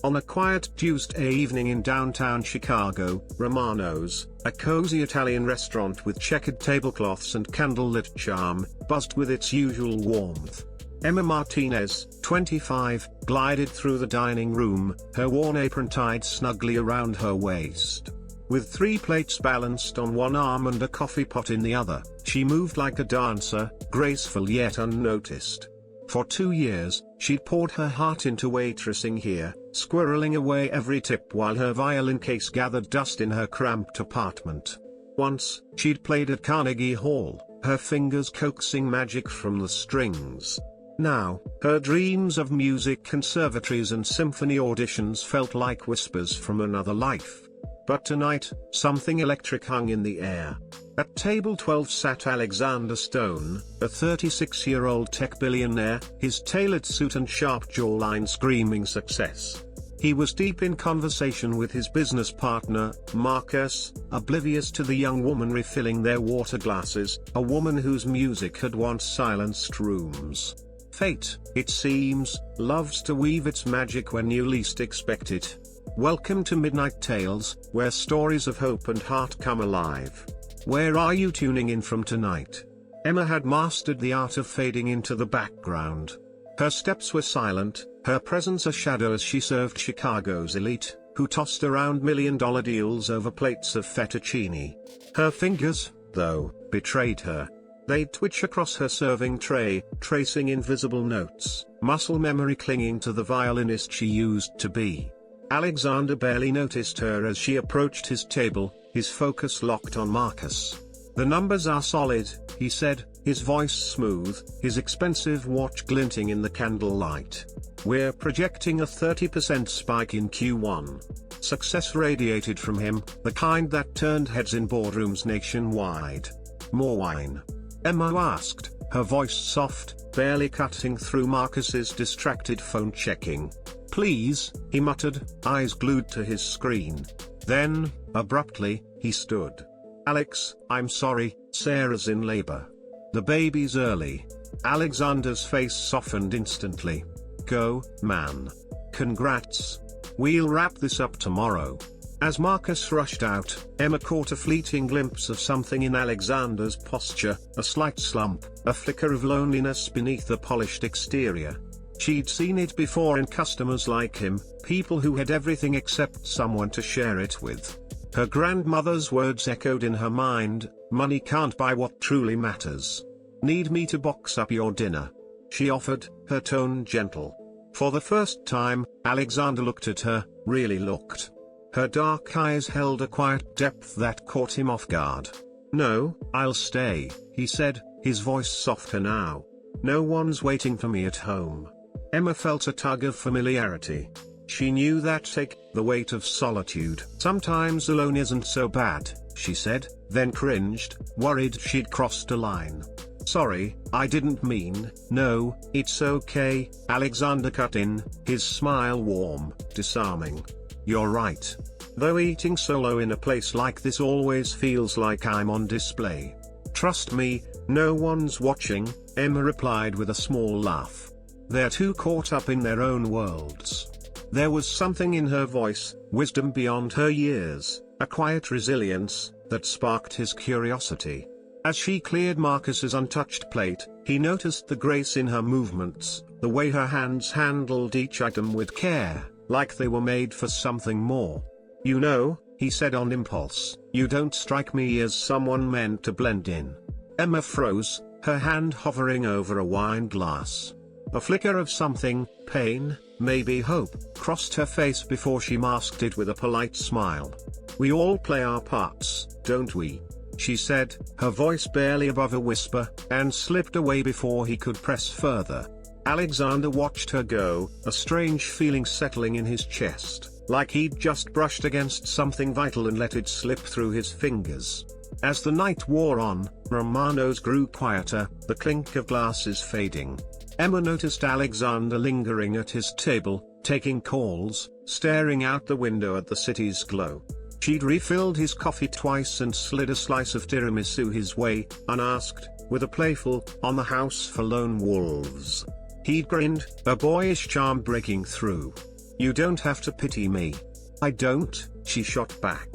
On a quiet Tuesday evening in downtown Chicago, Romano's, a cozy Italian restaurant with checkered tablecloths and candlelit charm, buzzed with its usual warmth. Emma Martinez, 25, glided through the dining room, her worn apron tied snugly around her waist. With 3 plates balanced on one arm and a coffee pot in the other, she moved like a dancer, graceful yet unnoticed. For 2 years, she'd poured her heart into waitressing here, squirreling away every tip while her violin case gathered dust in her cramped apartment. Once, she'd played at Carnegie Hall, her fingers coaxing magic from the strings. Now, her dreams of music conservatories and symphony auditions felt like whispers from another life. But tonight, something electric hung in the air. At table 12 sat Alexander Stone, a 36-year-old tech billionaire, his tailored suit and sharp jawline screaming success. He was deep in conversation with his business partner, Marcus, oblivious to the young woman refilling their water glasses, a woman whose music had once silenced rooms. Fate, it seems, loves to weave its magic when you least expect it. Welcome to Midnight Tales, where stories of hope and heart come alive. Where are you tuning in from tonight? Emma had mastered the art of fading into the background. Her steps were silent, her presence a shadow as she served Chicago's elite, who tossed around million-dollar deals over plates of fettuccine. Her fingers, though, betrayed her. They'd twitch across her serving tray, tracing invisible notes, muscle memory clinging to the violinist she used to be. Alexander barely noticed her as she approached his table, his focus locked on Marcus. "The numbers are solid," he said, his voice smooth, his expensive watch glinting in the candlelight. "We're projecting a 30% spike in Q1. Success radiated from him, the kind that turned heads in boardrooms nationwide. "More wine?" Emma asked, her voice soft, barely cutting through Marcus's distracted phone checking. "Please," he muttered, eyes glued to his screen. Then, abruptly, he stood. "Alex, I'm sorry, Sarah's in labor. The baby's early." Alexander's face softened instantly. "Go, man. Congrats. We'll wrap this up tomorrow." As Marcus rushed out, Emma caught a fleeting glimpse of something in Alexander's posture, a slight slump, a flicker of loneliness beneath the polished exterior. She'd seen it before in customers like him, people who had everything except someone to share it with. Her grandmother's words echoed in her mind, "Money can't buy what truly matters. Need me to box up your dinner?" she offered, her tone gentle. For the first time, Alexander looked at her, really looked. Her dark eyes held a quiet depth that caught him off guard. "No, I'll stay," he said, his voice softer now. "No one's waiting for me at home." Emma felt a tug of familiarity. She knew that take, the weight of solitude. "Sometimes alone isn't so bad," she said, then cringed, worried she'd crossed a line. "Sorry, I didn't mean." "No, it's okay," Alexander cut in, his smile warm, disarming. "You're right. Though eating solo in a place like this always feels like I'm on display." "Trust me, no one's watching," Emma replied with a small laugh. "They're too caught up in their own worlds." There was something in her voice, wisdom beyond her years, a quiet resilience, that sparked his curiosity. As she cleared Marcus's untouched plate, he noticed the grace in her movements, the way her hands handled each item with care, like they were made for something more. "You know," he said on impulse, "you don't strike me as someone meant to blend in." Emma froze, her hand hovering over a wine glass. A flicker of something, pain, maybe hope, crossed her face before she masked it with a polite smile. "We all play our parts, don't we?" she said, her voice barely above a whisper, and slipped away before he could press further. Alexander watched her go, a strange feeling settling in his chest, like he'd just brushed against something vital and let it slip through his fingers. As the night wore on, Romano's grew quieter, the clink of glasses fading. Emma noticed Alexander lingering at his table, taking calls, staring out the window at the city's glow. She'd refilled his coffee twice and slid a slice of tiramisu his way, unasked, with a playful, "On the house for lone wolves." He'd grinned, a boyish charm breaking through. You don't have to pity me. I don't, she shot back.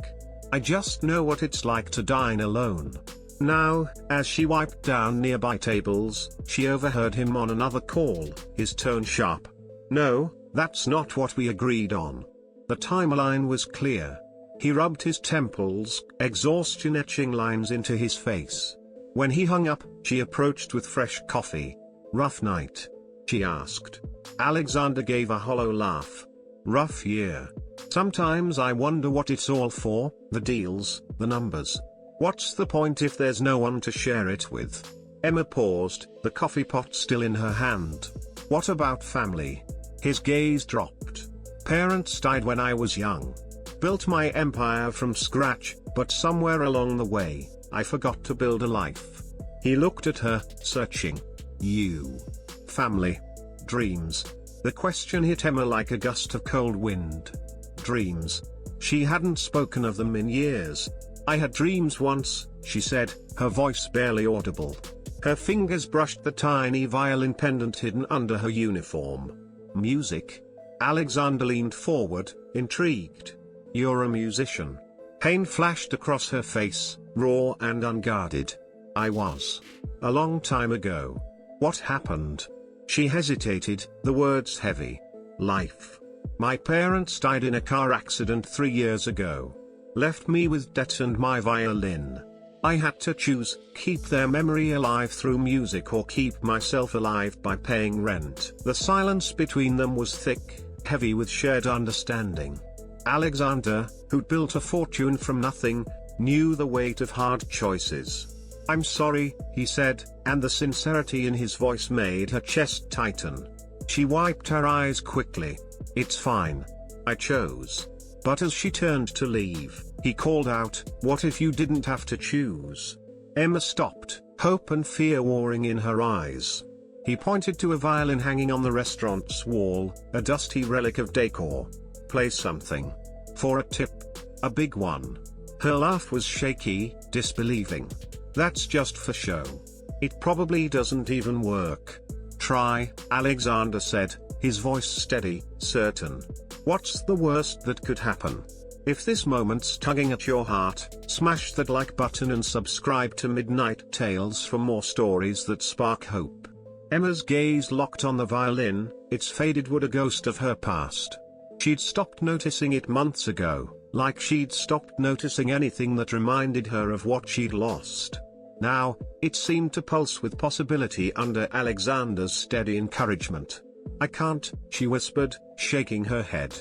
I just know what it's like to dine alone. Now, as she wiped down nearby tables, she overheard him on another call, his tone sharp. No, that's not what we agreed on. The timeline was clear. He rubbed his temples, exhaustion etching lines into his face. When he hung up, she approached with fresh coffee. Rough night? She asked. Alexander gave a hollow laugh. Rough year. Sometimes I wonder what it's all for, the deals, the numbers. What's the point if there's no one to share it with? Emma paused, the coffee pot still in her hand. What about family? His gaze dropped. Parents died when I was young. Built my empire from scratch, but somewhere along the way, I forgot to build a life. He looked at her, searching. You. Family. Dreams. The question hit Emma like a gust of cold wind. Dreams. She hadn't spoken of them in years. I had dreams once, she said, her voice barely audible. Her fingers brushed the tiny violin pendant hidden under her uniform. Music? Alexander leaned forward, intrigued. You're a musician. Pain flashed across her face, raw and unguarded. I was. A long time ago. What happened? She hesitated, the words heavy. Life. My parents died in a car accident 3 years ago. Left me with debt and my violin. I had to choose, keep their memory alive through music or keep myself alive by paying rent. The silence between them was thick, heavy with shared understanding. Alexander, who'd built a fortune from nothing, knew the weight of hard choices. I'm sorry, he said, and the sincerity in his voice made her chest tighten. She wiped her eyes quickly. It's fine. I chose. But as she turned to leave, he called out, what if you didn't have to choose? Emma stopped, hope and fear warring in her eyes. He pointed to a violin hanging on the restaurant's wall, a dusty relic of decor. Play something. For a tip. A big one. Her laugh was shaky, disbelieving. That's just for show. It probably doesn't even work. Try, Alexander said, his voice steady, certain. What's the worst that could happen? If this moment's tugging at your heart, smash that like button and subscribe to Midnight Tales for more stories that spark hope. Emma's gaze locked on the violin, its faded wood a ghost of her past. She'd stopped noticing it months ago, like she'd stopped noticing anything that reminded her of what she'd lost. Now, it seemed to pulse with possibility under Alexander's steady encouragement. I can't, she whispered, shaking her head.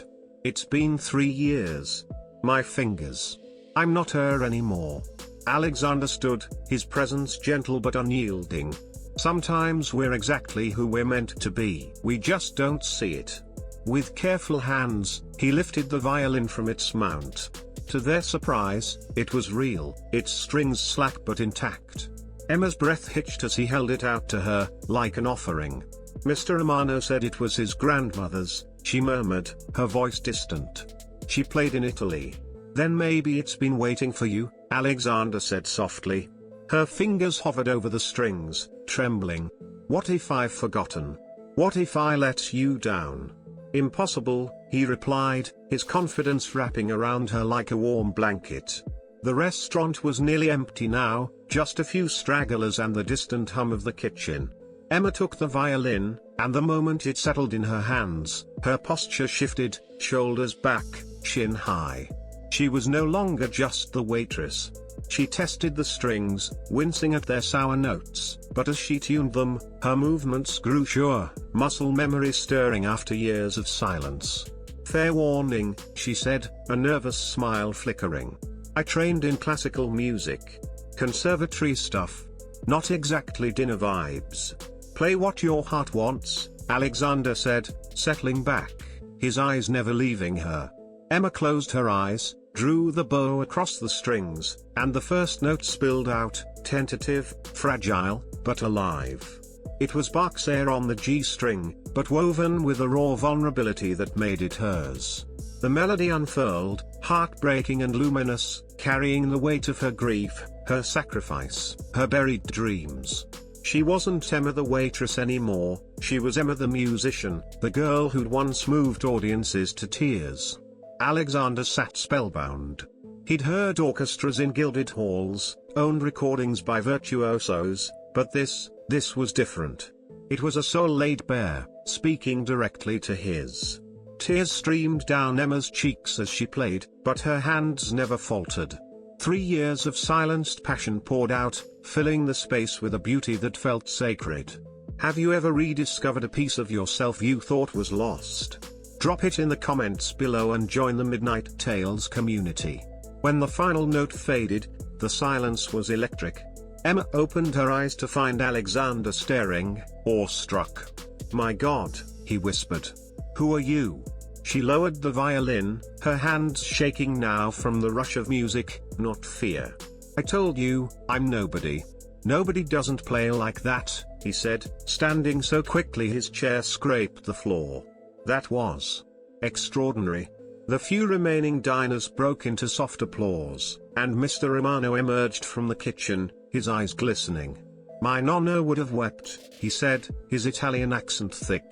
It's been 3 years. My fingers. I'm not her anymore. Alexander stood, his presence gentle but unyielding. Sometimes we're exactly who we're meant to be. We just don't see it. With careful hands, he lifted the violin from its mount. To their surprise, it was real, its strings slack but intact. Emma's breath hitched as he held it out to her, like an offering. Mr. Romano said it was his grandmother's, she murmured, her voice distant. She played in Italy. Then maybe it's been waiting for you, Alexander said softly. Her fingers hovered over the strings, trembling. What if I've forgotten? What if I let you down? Impossible, he replied, his confidence wrapping around her like a warm blanket. The restaurant was nearly empty now, just a few stragglers and the distant hum of the kitchen. Emma took the violin, and the moment it settled in her hands, her posture shifted, shoulders back, chin high. She was no longer just the waitress. She tested the strings, wincing at their sour notes, but as she tuned them, her movements grew sure, muscle memory stirring after years of silence. Fair warning, she said, a nervous smile flickering. I trained in classical music. Conservatory stuff. Not exactly dinner vibes. Play what your heart wants, Alexander said, settling back, his eyes never leaving her. Emma closed her eyes, drew the bow across the strings, and the first note spilled out, tentative, fragile, but alive. It was Bach's air on the G string, but woven with a raw vulnerability that made it hers. The melody unfurled, heartbreaking and luminous, carrying the weight of her grief, her sacrifice, her buried dreams. She wasn't Emma the waitress anymore, she was Emma the musician, the girl who'd once moved audiences to tears. Alexander sat spellbound. He'd heard orchestras in gilded halls, owned recordings by virtuosos, but this was different. It was a soul laid bare, speaking directly to his. Tears streamed down Emma's cheeks as she played, but her hands never faltered. 3 years of silenced passion poured out, filling the space with a beauty that felt sacred. Have you ever rediscovered a piece of yourself you thought was lost? Drop it in the comments below and join the MidnightTales community. When the final note faded, the silence was electric. Emma opened her eyes to find Alexander staring, awestruck. "My God," he whispered. "Who are you?" She lowered the violin, her hands shaking now from the rush of music, not fear. "I told you, I'm nobody." "Nobody doesn't play like that," he said, standing so quickly his chair scraped the floor. That was extraordinary. The few remaining diners broke into soft applause, and Mr. Romano emerged from the kitchen, his eyes glistening. "My nonna would have wept," he said, his Italian accent thick.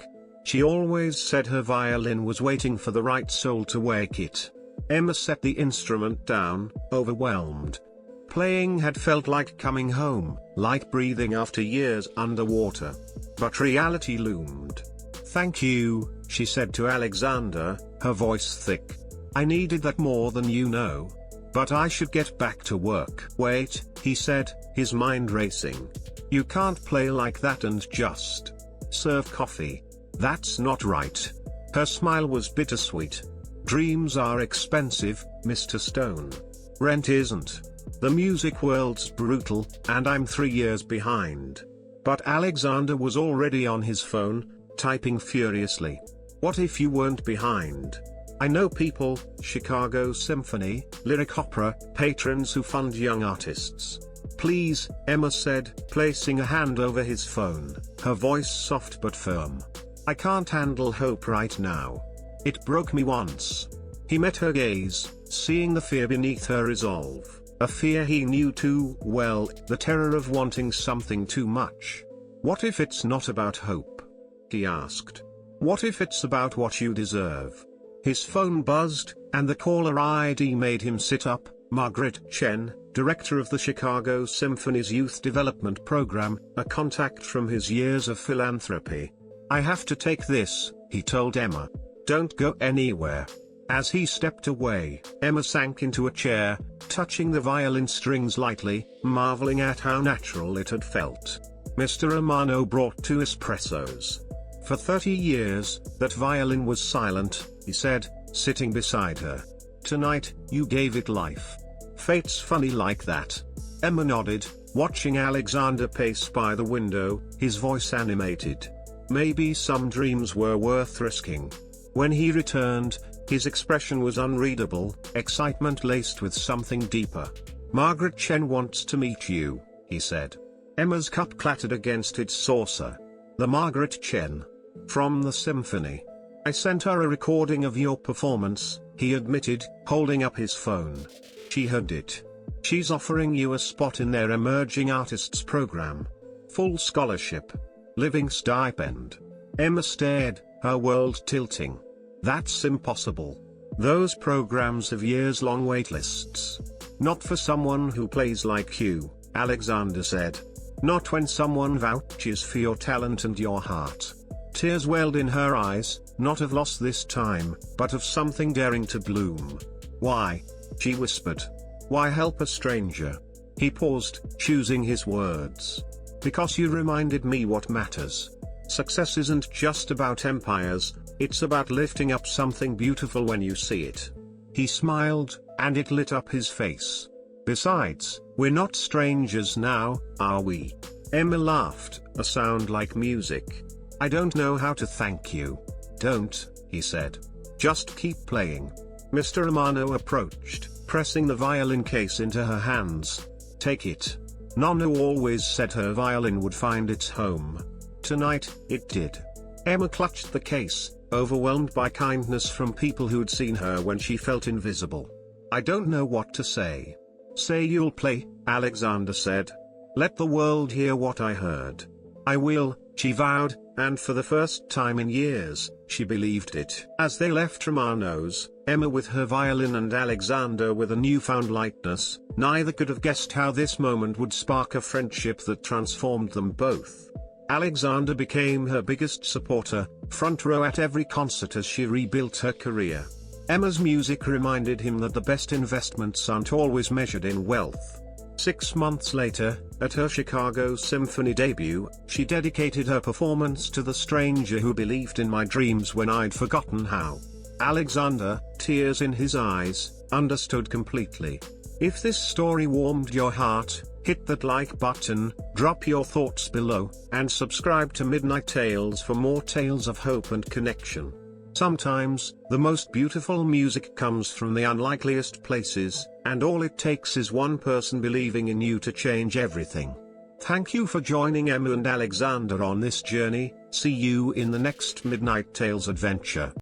"She always said her violin was waiting for the right soul to wake it." Emma set the instrument down, overwhelmed. Playing had felt like coming home, like breathing after years underwater. But reality loomed. "Thank you," she said to Alexander, her voice thick. "I needed that more than you know. But I should get back to work." "Wait," he said, his mind racing. "You can't play like that and just serve coffee. That's not right." Her smile was bittersweet. "Dreams are expensive, Mr. Stone. Rent isn't. The music world's brutal, and I'm 3 years behind." But Alexander was already on his phone, typing furiously. "What if you weren't behind? I know people, Chicago Symphony, Lyric Opera, patrons who fund young artists." "Please," Emma said, placing a hand over his phone, her voice soft but firm. "I can't handle hope right now. It broke me once." He met her gaze, seeing the fear beneath her resolve, a fear he knew too well, the terror of wanting something too much. "What if it's not about hope?" he asked. "What if it's about what you deserve?" His phone buzzed, and the caller ID made him sit up. Margaret Chen, director of the Chicago Symphony's Youth Development Program, a contact from his years of philanthropy. "I have to take this," he told Emma. "Don't go anywhere." As he stepped away, Emma sank into a chair, touching the violin strings lightly, marveling at how natural it had felt. Mr. Romano brought 2 espressos. "For 30 years, that violin was silent," he said, sitting beside her. "Tonight, you gave it life. Fate's funny like that." Emma nodded, watching Alexander pace by the window, his voice animated. Maybe some dreams were worth risking. When he returned, his expression was unreadable, excitement laced with something deeper. "Margaret Chen wants to meet you," he said. Emma's cup clattered against its saucer. "The Margaret Chen? From the symphony? I sent her a recording of your performance," he admitted, holding up his phone. "She heard it. She's offering you a spot in their emerging artists program. Full scholarship. Living stipend." Emma stared, her world tilting. "That's impossible. Those programs have years-long waitlists." "Not for someone who plays like you," Alexander said. "Not when someone vouches for your talent and your heart." Tears welled in her eyes, not of loss this time, but of something daring to bloom. "Why?" she whispered. "Why help a stranger?" He paused, choosing his words. "Because you reminded me what matters. Success isn't just about empires, it's about lifting up something beautiful when you see it." He smiled, and it lit up his face. "Besides, we're not strangers now, are we?" Emma laughed, a sound like music. "I don't know how to thank you." "Don't," he said. "Just keep playing." Mr. Romano approached, pressing the violin case into her hands. "Take it. Nonna always said her violin would find its home. Tonight, it did." Emma clutched the case, overwhelmed by kindness from people who'd seen her when she felt invisible. "I don't know what to say." "Say you'll play," Alexander said. Let the world hear what I heard. I will, she vowed, and for the first time in years, she believed it. As they left Romano's, Emma with her violin and Alexander with a newfound lightness, neither could have guessed how this moment would spark a friendship that transformed them both. Alexander became her biggest supporter, front row at every concert as she rebuilt her career. Emma's music reminded him that the best investments aren't always measured in wealth. 6 months later, at her Chicago Symphony debut, she dedicated her performance to the stranger who believed in my dreams when I'd forgotten how. Alexander, tears in his eyes, understood completely. If this story warmed your heart, hit that like button, drop your thoughts below, and subscribe to Midnight Tales for more tales of hope and connection. Sometimes, the most beautiful music comes from the unlikeliest places, and all it takes is one person believing in you to change everything. Thank you for joining Emma and Alexander on this journey. See you in the next Midnight Tales adventure.